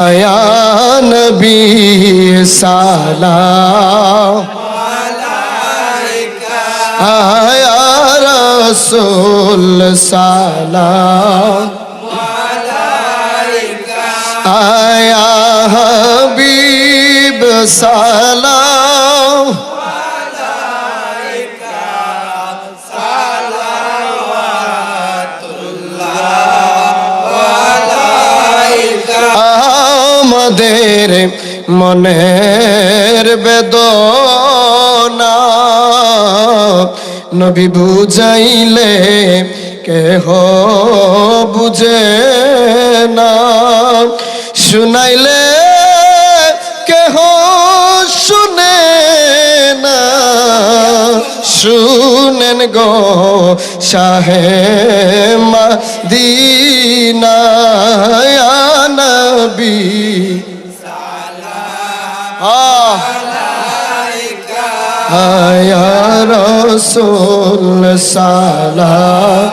या नबी सलाम या रसूल सलाम या हबीब सलाम আমাদের মনের বেদনা নবী বুঝাইলে কেহ বুঝে না, শুনাইলে কেহ শুনে না। শুনেন গো শাহে মদিনা ইয়া নবী या रसूल सलाम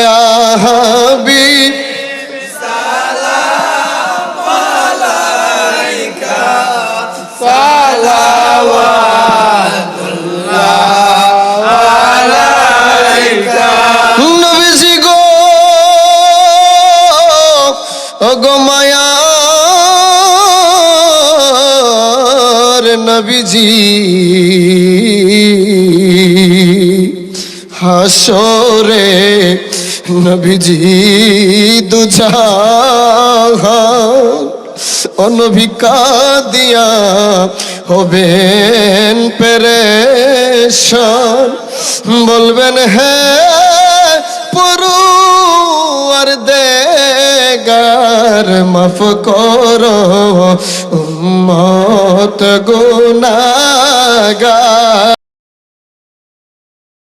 या हबीब सलाम अलैका सलावतुल्लाह अलैका। नबीजी गो गो माया नबीजी हाशोरे नबीजी দুজাহান অনবিকা দিয়া হবেন পেরেশান, বলবেন হ্যাঁ পরু আর দেগার মাফ করো উম্মত গুনাহগার।